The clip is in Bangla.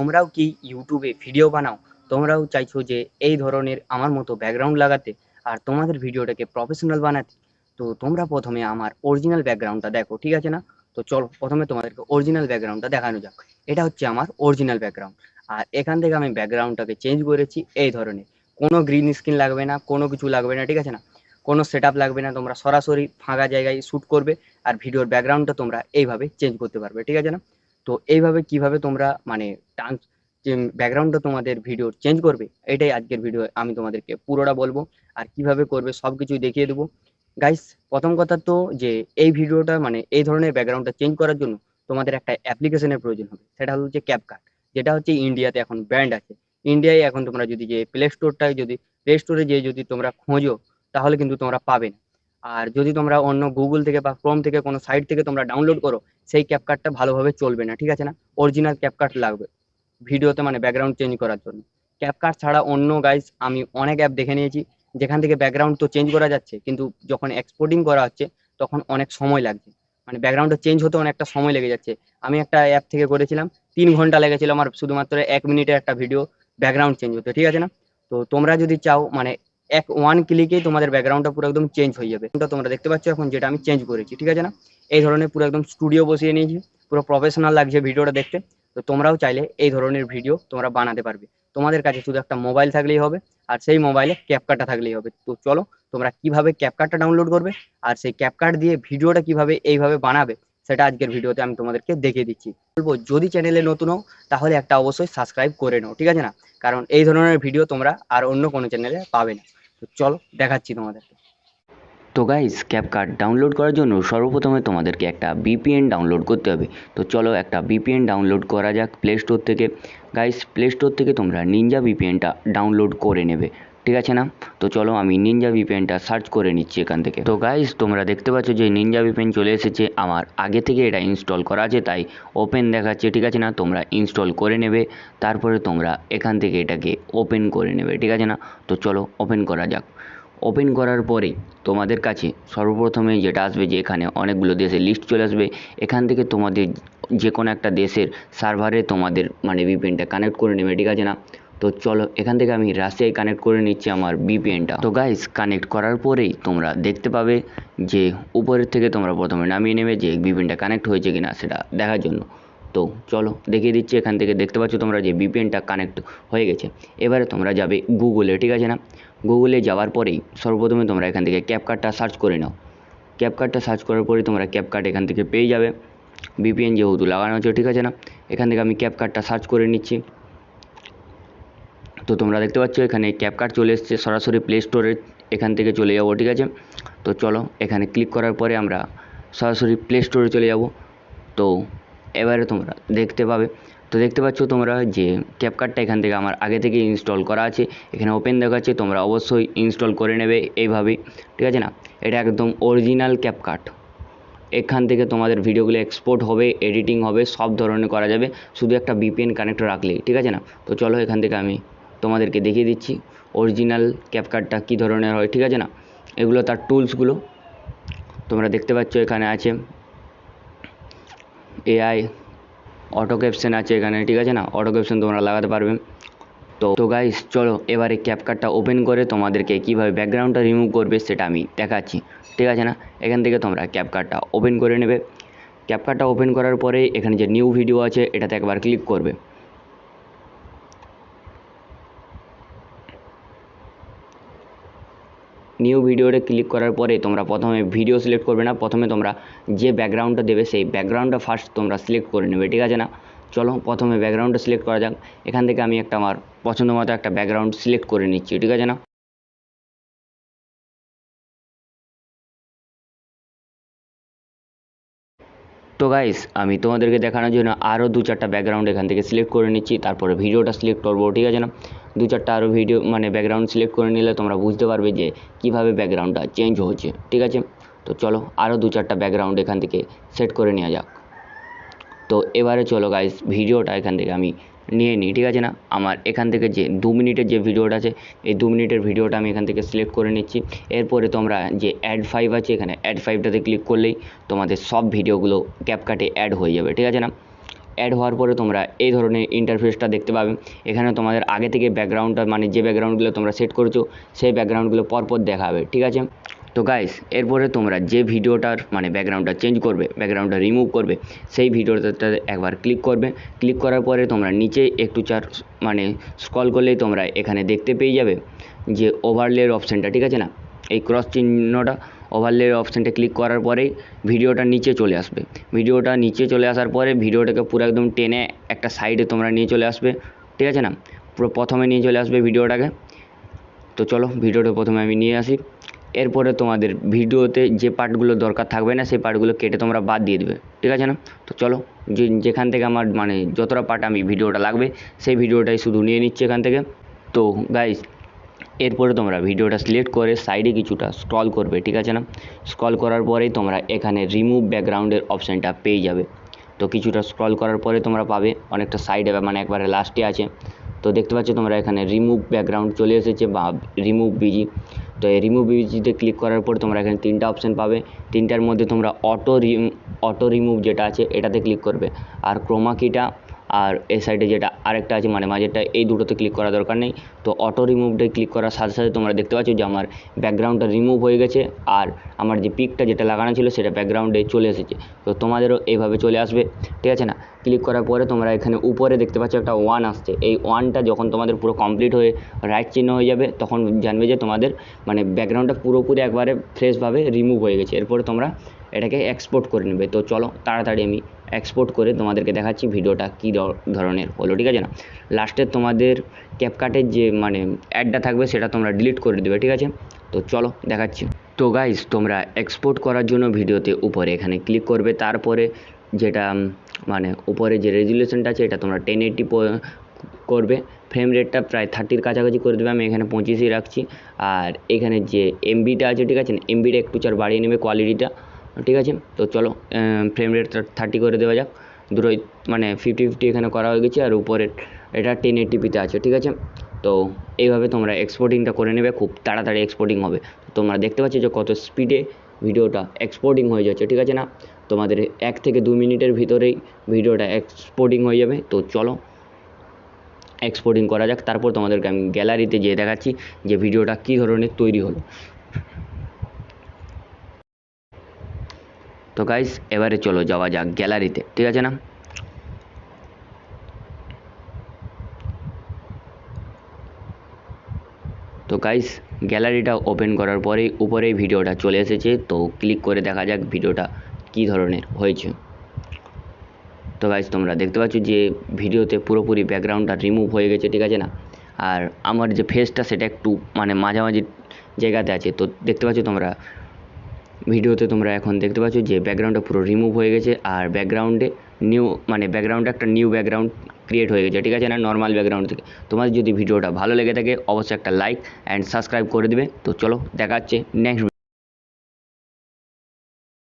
তোমরাও কি ইউটিউবে ভিডিও বানাও? তোমরাও চাইছো যে এই ধরনের আমার মতো ব্যাকগ্রাউন্ড লাগাতে আর তোমাদের ভিডিওটাকে প্রফেশনাল বানাতে? তো তোমরা প্রথমে আমার অরিজিনাল ব্যাকগ্রাউন্ডটা দেখো, ঠিক আছে না? তো চলো প্রথমে তোমাদেরকে অরিজিনাল ব্যাকগ্রাউন্ডটা দেখানো যাক। এটা হচ্ছে আমার অরিজিনাল ব্যাকগ্রাউন্ড। আর এখান থেকে আমি ব্যাকগ্রাউন্ডটাকে চেঞ্জ করেছি এই ধরনের। কোনো গ্রিন স্ক্রিন লাগবে না, কোনো কিছু লাগবে না, ঠিক আছে না? কোনো সেট আপ লাগবে না, তোমরা সরাসরি ফাঁকা জায়গায় শ্যুট করবে আর ভিডিওর ব্যাকগ্রাউন্ডটা তোমরা এইভাবে চেঞ্জ করতে পারবে, ঠিক আছে না? তো এইভাবে কিভাবে তোমরা মানে ট্রান্স যে ব্যাকগ্রাউন্ডটা তোমাদের ভিডিওর চেঞ্জ করবে, এটাই আজকের ভিডিও আমি তোমাদেরকে পুরোটা বলবো। আর কিভাবে করবে সব কিছুই দেখিয়ে দেবো। গাইস, প্রথম কথা তো যে এই ভিডিওটা মানে এই ধরনের ব্যাকগ্রাউন্ডটা চেঞ্জ করার জন্য তোমাদের একটা অ্যাপ্লিকেশনের প্রয়োজন হবে, সেটা হচ্ছে ক্যাপকাট। যেটা হচ্ছে ইন্ডিয়াতে এখন ব্র্যান্ড আছে। ইন্ডিয়ায় এখন তোমরা যদি যে প্লে স্টোরে যে যদি তোমরা খোঁজো, তাহলে কিন্তু তোমরা পাবে না। আর যদি তোমরা অন্য গুগল থেকে বা ক্রোম থেকে কোনো সাইট থেকে তোমরা ডাউনলোড করো, সেই ক্যাপকাটটা ভালোভাবে চলবে না, ঠিক আছে না? অরিজিনাল ক্যাপকাট লাগবে ভিডিওতে মানে ব্যাকগ্রাউন্ড চেঞ্জ করার জন্য। ক্যাপকাট ছাড়া অন্য গাইস আমি অনেক অ্যাপ দেখে নিয়েছি, যেখান থেকে ব্যাকগ্রাউন্ড তো চেঞ্জ করা যাচ্ছে, কিন্তু যখন এক্সপোর্টিং করা হচ্ছে তখন অনেক সময় লাগছে। মানে ব্যাকগ্রাউন্ডটা চেঞ্জ হতে অনেকটা সময় লেগে যাচ্ছে। আমি একটা অ্যাপ থেকে করেছিলাম, 3 ঘন্টা লেগেছিল আমার শুধুমাত্র 1 মিনিটের একটা ভিডিও ব্যাকগ্রাউন্ড চেঞ্জ হতে, ঠিক আছে না? তো তোমরা যদি চাও মানে ওয়ান ক্লিকেই তোমাদের ব্যাকগ্রাউন্ডটা পুরো একদম চেঞ্জ হয়ে যাবে। তো তোমরা দেখতে পাচ্ছ এখন যেটা আমি চেঞ্জ করেছি, ঠিক আছে না? এই ধরনের পুরো একদম স্টুডিও বসিয়ে নিয়েছি, পুরো প্রফেশনাল লাগছে ভিডিওটা দেখতে। তো তোমরাও চাইলে এই ধরনের ভিডিও তোমরা বানাতে পারবে। তোমাদের কাছে শুধু একটা মোবাইল থাকলেই হবে, আর সেই মোবাইলে ক্যাপকাটটা থাকলেই হবে। তো চলো তোমরা কিভাবে ক্যাপকাটটা ডাউনলোড করবে আর সেই ক্যাপকাট দিয়ে ভিডিওটা কিভাবে এইভাবে বানাবে, সেটা আজকের ভিডিওতে আমি তোমাদেরকে দেখিয়ে দিচ্ছি। বলবো যদি চ্যানেলে নতুন হও তাহলে একটা অবশ্যই সাবস্ক্রাইব করে নাও, ঠিক আছে না? কারণ এই ধরনের ভিডিও তোমরা আর অন্য কোনো চ্যানেলে পাবে না। তো চলো দেখাচ্ছি তোমাদেরকে। তো গাইস, ক্যাপকাট ডাউনলোড করার জন্য সর্বপ্রথমে তোমাদেরকে একটা ভিপিএন ডাউনলোড করতে হবে। তো চলো একটা ভিপিএন ডাউনলোড করা যাক প্লে স্টোর থেকে। গাইস, প্লে স্টোর থেকে তোমরা নিনজা ভিপিএনটা ডাউনলোড করে নেবে, ঠিক আছে না? তো চলো আমি নিনজা ভিপিএনটা সার্চ করে নিচ্ছি এখান থেকে। তো গাইস, তোমরা দেখতে পাচ্ছ যে নিনজা ভিপিএন চলে এসেছে। আমার আগে থেকে এটা ইনস্টল করা আছে, তাই ওপেন দেখাচ্ছে, ঠিক আছে না? তোমরা ইনস্টল করে নেবে, তারপরে তোমরা এখান থেকে এটাকে ওপেন করে নেবে, ঠিক আছে না? তো চলো ওপেন করা যাক। ওপেন করার পরেই তোমাদের কাছে সর্বপ্রথমে যেটা আসবে যে এখানে অনেকগুলো দেশের লিস্ট চলে আসবে। এখান থেকে তোমাদের যে কোনো একটা দেশের সার্ভারে তোমাদের মানে ভিপিএনটা কানেক্ট করে নেবে, ঠিক আছে না? তো চলো এখান থেকে আমি রাশিয়ায় কানেক্ট করে নিচ্ছি আমার ভিপিএনটা। তো গাইস, কানেক্ট করার পরেই তোমরা দেখতে পাবে যে উপরের থেকে তোমরা প্রথমে নামিয়ে নেবে যে ভিপিএনটা কানেক্ট হয়েছে কিনা সেটা দেখার জন্য। তো চলো দেখিয়ে দিচ্ছি। এখান থেকে দেখতে পাচ্ছ তোমরা যে ভিপিএনটা কানেক্ট হয়ে গেছে। এবারে তোমরা যাবে গুগলে, ঠিক আছে না? গুগলে যাওয়ার পরেই সর্বপ্রথমে তোমরা এখান থেকে ক্যাপকাটটা সার্চ করে নাও। ক্যাপকাটটা সার্চ করার পরে তোমরা ক্যাপকাট এখান থেকে পেয়ে যাবে। ভিপিএন যেহেতু লাগানো আছে, ঠিক আছে না? এখান থেকে আমি ক্যাপকাটটা সার্চ করে নিচ্ছি। তো তোমরা দেখতে পাচ্ছ এখানে ক্যাপকাট চলে এসছে সরাসরি প্লে স্টোরে। এখান থেকে চলে যাবো, ঠিক আছে? তো চলো এখানে ক্লিক করার পরে আমরা সরাসরি প্লে স্টোরে চলে যাব। তো এবারে তোমরা দেখতে পাবে, তো দেখতে পাচ্ছ তোমরা যে ক্যাপকাটটা এখান থেকে আমার আগে থেকে ইনস্টল করা আছে। এখানে ওপেন দেখাচ্ছে, তোমরা অবশ্যই ইনস্টল করে নেবে এইভাবেই, ঠিক আছে না? এটা একদম অরিজিনাল ক্যাপকাট। এখান থেকে তোমাদের ভিডিওগুলো এক্সপোর্ট হবে, এডিটিং হবে, সব ধরনের করা যাবে, শুধু একটা ভিপিএন কানেক্ট রাখলেই, ঠিক আছে না? তো চলো এখান থেকে আমি তোমাদেরকে দেখিয়ে দিচ্ছি অরিজিনাল ক্যাপকাটটা কী ধরনের হয়, ঠিক আছে না? এগুলো তার টুলসগুলো তোমরা দেখতে পাচ্ছ এখানে আছে। এআই অটো ক্যাপশন আছে এখানে, ঠিক আছে না? অটো ক্যাপশন তোমরা লাগাতে পারবে। তো গাইস, চলো এবারে ক্যাপকাটটা ওপেন করে তোমাদেরকে কীভাবে ব্যাকগ্রাউন্ডটা রিমুভ করবে সেটা আমি দেখাচ্ছি, ঠিক আছে না? এখান থেকে তোমরা ক্যাপকাটটা ওপেন করে নেবে। ক্যাপকাটটা ওপেন করার পরে এখানে যে নিউ ভিডিও আছে এটাতে একবার ক্লিক করবে। নিউ ভিডিওতে ক্লিক করার পরে তোমরা প্রথমে ভিডিও সিলেক্ট করবে না, প্রথমে তোমরা যে ব্যাকগ্রাউন্ডটা দেবে সেই ব্যাকগ্রাউন্ডটা ফার্স্ট তোমরা সিলেক্ট করে নেবে, ঠিক আছে না? চলো প্রথমে ব্যাকগ্রাউন্ডটা সিলেক্ট করা যাক। এখান থেকে আমি একটা আমার পছন্দ মতো একটা ব্যাকগ্রাউন্ড সিলেক্ট করে নিচ্ছি, ঠিক আছে না? তো গাইস, আমি তোমাদেরকে দেখানোর জন্য আরও 2-4টা ব্যাকগ্রাউন্ড এখান থেকে সিলেক্ট করে নিচ্ছি, তারপরে ভিডিওটা সিলেক্ট করবো, ঠিক আছে না? 2-4টা আরও ভিডিও মানে ব্যাকগ্রাউন্ড সিলেক্ট করে নিলে তোমরা বুঝতে পারবে যে কীভাবে ব্যাকগ্রাউন্ডটা চেঞ্জ হচ্ছে, ঠিক আছে? তো চলো আরও 2-4টা ব্যাকগ্রাউন্ড এখান থেকে সেট করে নেওয়া যাক। তো এবারে চলো গাইস, ভিডিওটা এখান থেকে আমি নিয়ে নিই, ঠিক আছে না? আমার এখান থেকে যে 2 মিনিটের যে ভিডিওটা আছে, এই 2 মিনিটের ভিডিওটা আমি এখান থেকে সিলেক্ট করে নিচ্ছি। এরপরে তোমরা যে অ্যাড 5 আছে, এখানে অ্যাড 5টাতে ক্লিক করলেই তোমাদের সব ভিডিওগুলো ক্যাপকাটে অ্যাড হয়ে যাবে, ঠিক আছে না? অ্যাড হওয়ার পরে তোমরা এই ধরনের ইন্টারফেসটা দেখতে পাবে। এখানে তোমাদের আগে থেকে ব্যাকগ্রাউন্ডটা মানে যে ব্যাকগ্রাউন্ডগুলো তোমরা সেট করেছো সেই ব্যাকগ্রাউন্ডগুলো পরপর দেখাবে, ঠিক আছে। তো গাইস এরপরে তোমরা যে ভিডিওটার মানে ব্যাকগ্রাউন্ডটা চেঞ্জ করবে, ব্যাকগ্রাউন্ডটা রিমুভ করবে, সেই ভিডিওটাতে একবার ক্লিক করবে। ক্লিক করার পরে তোমরা নিচে একটু মানে স্ক্রল করলেই তোমরা এখানে দেখতে পেয়ে যাবে যে ওভারলের অপশানটা, ঠিক আছে না, এই ক্রস চিহ্নটা, ওভারলের অপশানটা ক্লিক করার পরেই ভিডিওটা নিচে চলে আসবে। ভিডিওটা নিচে চলে আসার পরে ভিডিওটাকে পুরো একদম টেনে একটা সাইডে তোমরা নিয়ে চলে আসবে, ঠিক আছে না, পুরো প্রথমে নিয়ে চলে আসবে ভিডিওটাকে। তো চলো ভিডিওটা প্রথমে আমি নিয়ে আসি। এরপরে তোমাদের ভিডিওতে যে পার্টগুলো দরকার থাকবে না সেই পার্টগুলো কেটে তোমরা বাদ দিয়ে দেবে, ঠিক আছে না। তো চলো যেখান থেকে আমার মানে যতটা পার্ট আমি ভিডিওটা লাগবে সেই ভিডিওটাই শুধু নিয়ে নিচ্ছি এখান থেকে। তো গাইস এরপরে তোমরা ভিডিওটা সিলেক্ট করে সাইডে কিছুটা স্ক্রল করবে, ঠিক আছে না। স্ক্রল করার পরেই তোমরা এখানে রিমুভ ব্যাকগ্রাউন্ডের অপশানটা পেয়ে যাবে। তো কিছুটা স্ক্রল করার পরে তোমরা পাবে অনেকটা সাইডে মানে একবারে লাস্টে আছে। তো দেখতে পাচ্ছ তোমরা এখানে রিমুভ ব্যাকগ্রাউন্ড চলে এসেছে বা রিমুভ বিজি। তো এই রিমুভ বিজিতে ক্লিক করার পর তোমরা এখানে 3টা অপশান পাবে। 3টার মধ্যে তোমরা অটো রিমুভ যেটা আছে এটাতে ক্লিক করবে, আর ক্রোমা কিটা আর এই সাইডে যেটা আরেকটা আছে মানে মাঝেরটা, এই দুটোতে ক্লিক করা দরকার নেই। তো অটো রিমুভটাই ক্লিক করার সাথে সাথে তোমরা দেখতে পাচ্ছ যে আমার ব্যাকগ্রাউন্ডটা রিমুভ হয়ে গেছে আর আমার যে পিকটা যেটা লাগানো ছিল সেটা ব্যাকগ্রাউন্ডে চলে এসেছে। তো তোমাদেরও এইভাবে চলে আসবে, ঠিক আছে না। ক্লিক করার পরে তোমরা এখানে উপরে দেখতে পাচ্ছ একটা 1 আসছে। এই 1টা যখন তোমাদের পুরো কমপ্লিট হয়ে রাইট চিহ্ন হয়ে যাবে তখন জানবে যে তোমাদের মানে ব্যাকগ্রাউন্ডটা পুরোপুরি একবারে ফ্রেশভাবে রিমুভ হয়ে গেছে। এরপরে তোমরা এটাকে এক্সপোর্ট করে নেবে। তো চলো তাড়াতাড়ি আমি এক্সপোর্ট করে তোমাদেরকে দেখাচ্ছি ভিডিওটা কী ধরনের হলো, ঠিক আছে না। লাস্টে তোমাদের ক্যাপকাটের যে মানে অ্যাডটা থাকবে সেটা তোমরা ডিলিট করে দেবে, ঠিক আছে। তো চলো দেখাচ্ছি। তো গাইস তোমরা এক্সপোর্ট করার জন্য ভিডিওতে উপরে এখানে ক্লিক করবে, তারপরে যেটা মানে উপরে যে রেজুলেশনটা আছে এটা তোমরা 1080 করবে। ফ্রেম রেটটা প্রায় 30-র কাছাকাছি করে দেবে, আমি এখানে 25ই রাখছি। আর এখানে যে এমবিটা আছে, ঠিক আছে না, এমবিটা একটু বাড়িয়ে নেবে কোয়ালিটিটা, ঠিক আছে। তো চলো ফ্রেম রেটটা 30 করে দেওয়া যাক। দুটোই মানে 50-50 এখানে করা হয়ে গেছে, আর উপরের এটা 1080p আছে, ঠিক আছে। তো এইভাবে তোমরা এক্সপোর্টিংটা করে নেবে, খুব তাড়াতাড়ি এক্সপোর্টিং হবে। তোমরা দেখতে পাচ্ছ যে কত স্পিডে ভিডিওটা এক্সপোর্টিং হয়ে যাচ্ছে, ঠিক আছে না। তোমাদের 1 থেকে 2 মিনিটের ভিতরেই ভিডিওটা এক্সপোর্টিং হয়ে যাবে। তো চলো এক্সপোর্টিং করা যাক, তারপর তোমাদেরকে আমি গ্যালারিতে যেয়ে দেখাচ্ছি যে ভিডিওটা কী ধরনের তৈরি হলো। তো গাইস এবারে চলো যাওয়া যাক গ্যালারিতে, ঠিক আছে না। তো গাইস গ্যালারিটা ওপেন করার পরেই উপরেই ভিডিওটা চলে এসেছে। তো ক্লিক করে দেখা যাক ভিডিওটা কী ধরনের হয়েছে। তো গাইস তোমরা দেখতে পাচ্ছ যে ভিডিওতে পুরোপুরি ব্যাকগ্রাউন্ডটা রিমুভ হয়ে গেছে, ঠিক আছে না। আর আমার যে ফেসটা সেটা একটু মানে মাঝামাঝি জায়গাতে আছে। তো দেখতে পাচ্ছ তোমরা ভিডিওতে তোমরা এখন দেখতে পাচ্ছ যে ব্যাকগ্রাউন্ডটা পুরো রিমুভ হয়ে গেছে, আর ব্যাকগ্রাউন্ডে ব্যাকগ্রাউন্ডে একটা নিউ ব্যাকগ্রাউন্ড ক্রিয়েট হয়ে গেছে, ঠিক আছে না, নর্মাল ব্যাকগ্রাউন্ড থেকে। তোমাদের যদি ভিডিওটা ভালো লেগে থাকে অবশ্যই একটা লাইক অ্যান্ড সাবস্ক্রাইব করে দিবে। তো চলো দেখা হচ্ছে নেক্সট